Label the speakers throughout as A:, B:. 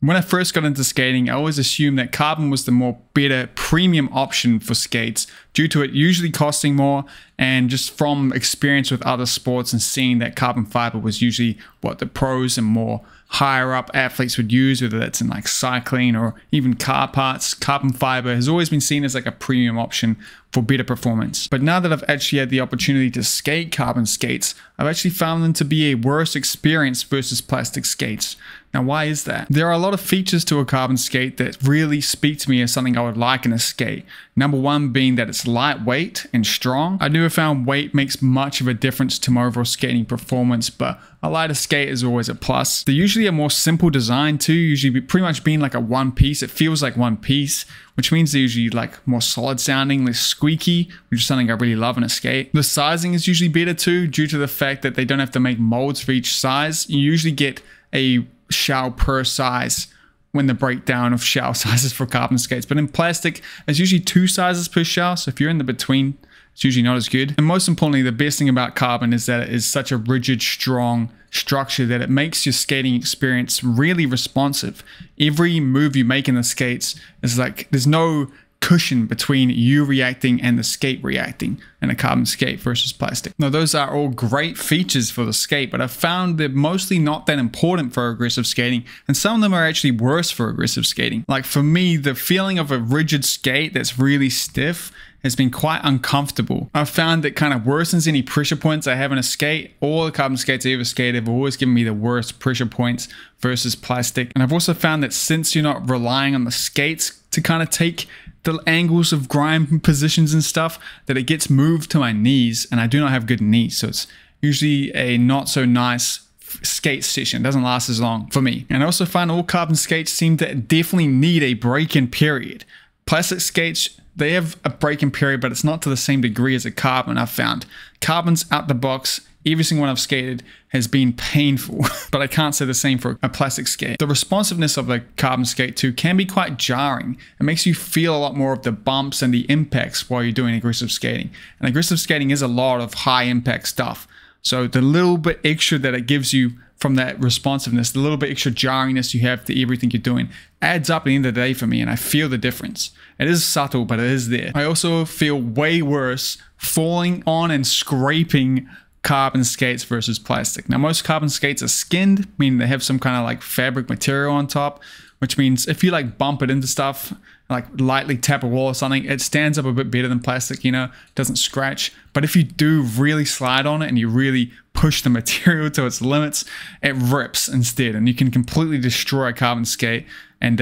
A: When I first got into skating, I always assumed that carbon was the more better premium option for skates due to it usually costing more, and just from experience with other sports and seeing that carbon fiber was usually what the pros and more higher up athletes would use, whether that's in like cycling or even car parts. Carbon fiber has always been seen as like a premium option for better performance. But now that I've actually had the opportunity to skate carbon skates, I've actually found them to be a worse experience versus plastic skates. Now, why is that? There are a lot of features to a carbon skate that really speak to me as something I would like in a skate. Number one being that it's lightweight and strong. I never found weight makes much of a difference to my overall skating performance, but a lighter skate is always a plus. They're usually a more simple design too, usually pretty much being like a one piece. It feels like one piece, which means they're usually like more solid sounding, less squeaky, which is something I really love in a skate. The sizing is usually better too, due to the fact that they don't have to make molds for each size. You usually get a shell per size when the breakdown of shell sizes for carbon skates. But in plastic, it's usually 2 sizes per shell. So if you're in the between, it's usually not as good. And most importantly, the best thing about carbon is that it is such a rigid, strong structure that it makes your skating experience really responsive. Every move you make in the skates is like, there's no cushion between you reacting and the skate reacting in a carbon skate versus plastic. Now, those are all great features for the skate, but I've found they're mostly not that important for aggressive skating, and some of them are actually worse for aggressive skating. Like for me, the feeling of a rigid skate that's really stiff has been quite uncomfortable. I've found it kind of worsens any pressure points I have in a skate. All the carbon skates I ever skated have always given me the worst pressure points versus plastic. And I've also found that since you're not relying on the skates to kind of take the angles of grind positions and stuff, that it gets moved to my knees, and I do not have good knees. So it's usually a not so nice skate session. It doesn't last as long for me. And I also find all carbon skates seem to definitely need a break-in period. Plastic skates, they have a break-in period, but it's not to the same degree as a carbon. I've found carbons out the box, every single one I've skated has been painful, but I can't say the same for a plastic skate. The responsiveness of the carbon skate too can be quite jarring. It makes you feel a lot more of the bumps and the impacts while you're doing aggressive skating. And aggressive skating is a lot of high impact stuff. So the little bit extra that it gives you from that responsiveness, the little bit extra jarringness you have to everything you're doing, adds up at the end of the day for me, and I feel the difference. It is subtle, but it is there. I also feel way worse falling on and scraping carbon skates versus plastic. Now, most carbon skates are skinned, meaning they have some kind of like fabric material on top, which means if you like bump it into stuff, like lightly tap a wall or something, it stands up a bit better than plastic, you know, doesn't scratch. But if you do really slide on it and you really push the material to its limits, it rips instead, and you can completely destroy a carbon skate. And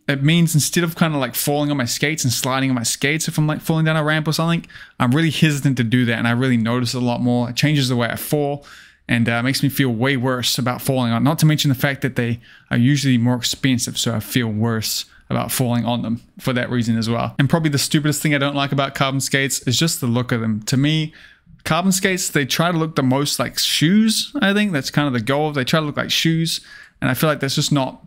A: it means instead of kind of like falling on my skates and sliding on my skates, if I'm like falling down a ramp or something, I'm really hesitant to do that, and I really notice it a lot more. It changes the way I fall, and makes me feel way worse about falling on. Not to mention the fact that they are usually more expensive, so I feel worse about falling on them for that reason as well. And probably the stupidest thing I don't like about carbon skates is just the look of them. To me, carbon skates, they try to look the most like shoes. I think that's kind of the goal. They try to look like shoes, and I feel like that's just not,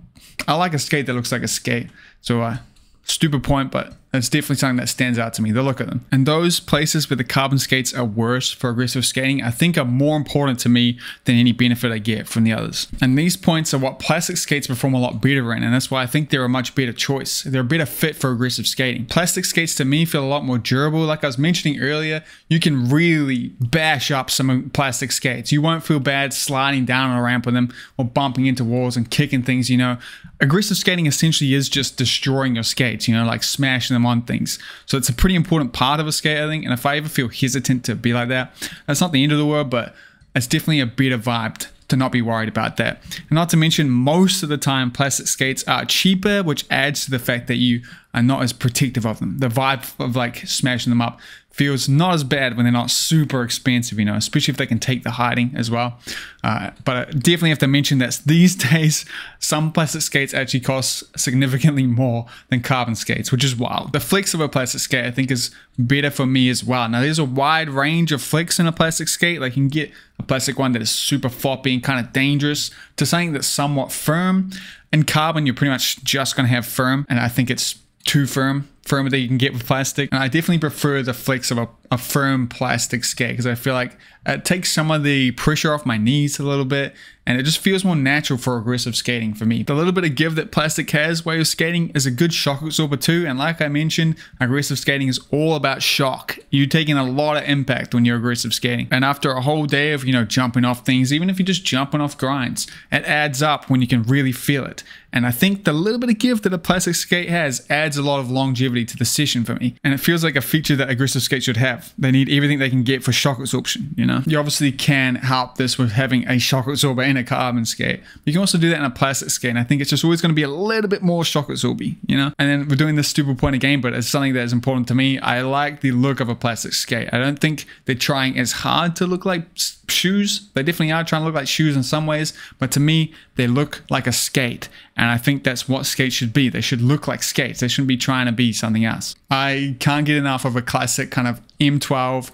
A: I like a skate that looks like a skate. So stupid point, but that's definitely something that stands out to me, the look of them. And those places where the carbon skates are worse for aggressive skating, I think are more important to me than any benefit I get from the others. And these points are what plastic skates perform a lot better in, and that's why I think they're a much better choice. They're a better fit for aggressive skating. Plastic skates to me feel a lot more durable. Like I was mentioning earlier, you can really bash up some plastic skates. You won't feel bad sliding down on a ramp with them or bumping into walls and kicking things, you know. Aggressive skating essentially is just destroying your skates, you know, like smashing them on things. So it's a pretty important part of a skate, I think. And if I ever feel hesitant to be like that, that's not the end of the world, but it's definitely a better vibe to not be worried about that. And not to mention, most of the time plastic skates are cheaper, which adds to the fact that you are not as protective of them. The vibe of like smashing them up feels not as bad when they're not super expensive, you know, especially if they can take the hiding as well. But I definitely have to mention that these days, some plastic skates actually cost significantly more than carbon skates, which is wild. The flex of a plastic skate, I think, is better for me as well. Now, there's a wide range of flex in a plastic skate. Like you can get a plastic one that is super floppy and kind of dangerous to something that's somewhat firm. In carbon, you're pretty much just going to have firm, and I think it's too firmer that you can get with plastic. And I definitely prefer the flex of a firm plastic skate because I feel like it takes some of the pressure off my knees a little bit, and it just feels more natural for aggressive skating for me. The little bit of give that plastic has while you're skating is a good shock absorber too, and like I mentioned, aggressive skating is all about shock. You're taking a lot of impact when you're aggressive skating, and after a whole day of, you know, jumping off things, even if you're just jumping off grinds, it adds up when you can really feel it. And I think the little bit of give that a plastic skate has adds a lot of longevity to the session for me, and it feels like a feature that aggressive skates should have. They need everything they can get for shock absorption, you know. You obviously can help this with having a shock absorber in a carbon skate. You can also do that in a plastic skate, and I think it's just always going to be a little bit more shock absorbing, you know. And then we're doing this stupid point again, but it's something that is important to me. I like the look of a plastic skate. I don't think they're trying as hard to look like shoes. They definitely are trying to look like shoes in some ways, but to me, they look like a skate. And I think that's what skates should be. They should look like skates. They shouldn't be trying to be something else. I can't get enough of a classic kind of M12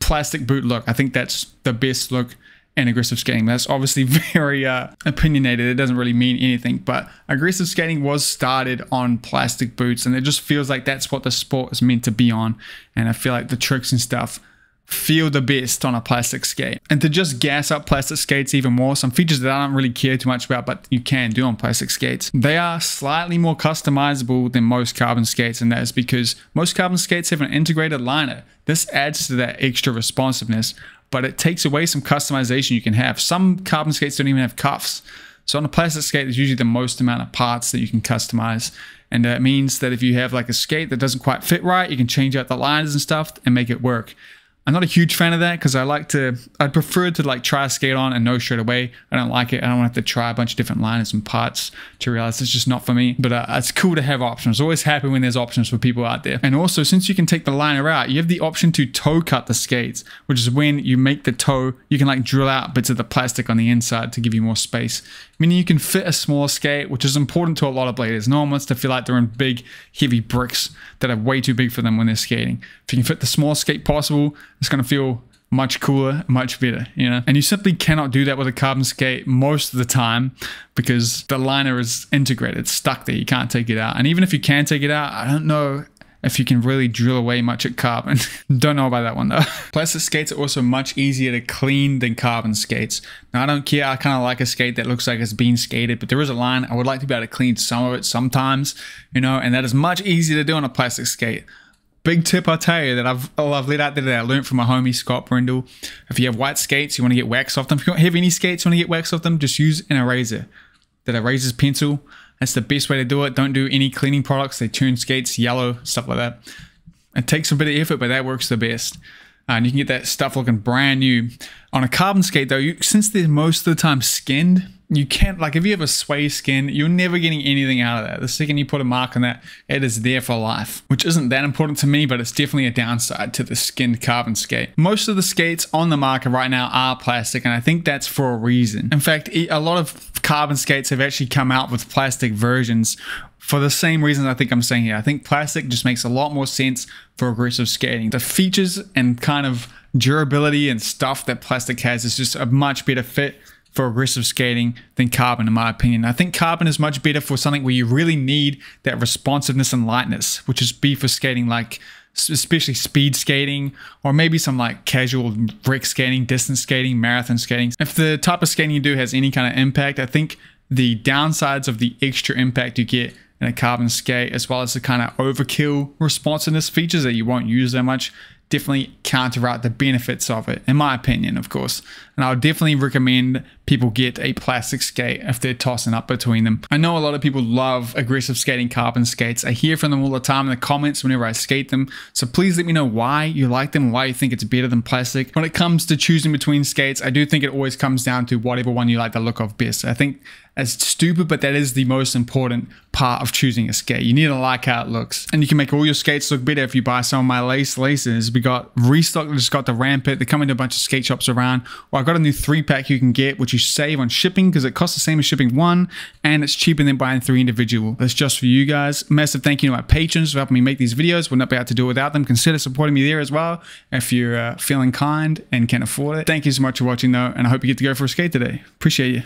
A: plastic boot look. I think that's the best look in aggressive skating. That's obviously very opinionated. It doesn't really mean anything, but aggressive skating was started on plastic boots, and it just feels like that's what the sport is meant to be on. And I feel like the tricks and stuff feel the best on a plastic skate. And to just gas up plastic skates even more, some features that I don't really care too much about, but you can do on plastic skates. They are slightly more customizable than most carbon skates, and that is because most carbon skates have an integrated liner. This adds to that extra responsiveness, but it takes away some customization you can have. Some carbon skates don't even have cuffs. So on a plastic skate, there's usually the most amount of parts that you can customize. And that means that if you have like a skate that doesn't quite fit right, you can change out the liners and stuff and make it work. I'm not a huge fan of that because I'd prefer to like try a skate on and know straight away I don't like it. I don't want to have to try a bunch of different liners and parts to realize it's just not for me. But it's cool to have options. Always happy when there's options for people out there. And also, since you can take the liner out, you have the option to toe cut the skates, which is when you make the toe, you can like drill out bits of the plastic on the inside to give you more space, meaning you can fit a smaller skate, which is important to a lot of bladers. No one wants to feel like they're in big, heavy bricks that are way too big for them when they're skating. If you can fit the smallest skate possible, it's going to feel much cooler, much better, you know? And you simply cannot do that with a carbon skate most of the time because the liner is integrated, it's stuck there, you can't take it out. And even if you can take it out, I don't know if you can really drill away much at carbon. Don't know about that one though. Plastic skates are also much easier to clean than carbon skates. Now I don't care, I kind of like a skate that looks like it's been skated, but there is a line. I would like to be able to clean some of it sometimes, you know, and that is much easier to do on a plastic skate. Big tip I'll tell you that I've let out there that I learned from my homie Scott Brindle. If you have white skates, you want to get wax off them. If you don't have any skates, you want to get wax off them, just use an eraser. That eraser's pencil. That's the best way to do it. Don't do any cleaning products. They turn skates yellow, stuff like that. It takes a bit of effort, but that works the best. And you can get that stuff looking brand new. On a carbon skate though, since they're most of the time skinned, you can't, like if you have a suede skin, you're never getting anything out of that. The second you put a mark on that, it is there for life, which isn't that important to me, but it's definitely a downside to the skinned carbon skate. Most of the skates on the market right now are plastic, and I think that's for a reason. In fact, a lot of carbon skates have actually come out with plastic versions for the same reasons I think I'm saying here. I think plastic just makes a lot more sense for aggressive skating. The features and kind of durability and stuff that plastic has is just a much better fit for aggressive skating than carbon, in my opinion. I think carbon is much better for something where you really need that responsiveness and lightness, which is B for skating, like especially speed skating, or maybe some like casual rec skating, distance skating, marathon skating. If the type of skating you do has any kind of impact, I think the downsides of the extra impact you get in a carbon skate, as well as the kind of overkill responsiveness features that you won't use that much, definitely counteract the benefits of it, in my opinion, of course. And I would definitely recommend people get a plastic skate if they're tossing up between them. I know a lot of people love aggressive skating carbon skates. I hear from them all the time in the comments whenever I skate them. So please let me know why you like them, why you think it's better than plastic. When it comes to choosing between skates, I do think it always comes down to whatever one you like the look of best. I think it's stupid, but that is the most important part of choosing a skate. You need to like how it looks. And you can make all your skates look better if you buy some of my laces. We got restock, we just got the Rampant. They're coming to a bunch of skate shops around. Or I got a new 3-pack you can get, which you save on shipping because it costs the same as shipping one, and it's cheaper than buying 3 individual. That's just for you guys. Massive thank you to my patrons for helping me make these videos. Would not be able to do it without them. Consider supporting me there as well if you're feeling kind and can afford it. Thank you so much for watching though, and I hope you get to go for a skate today. Appreciate you.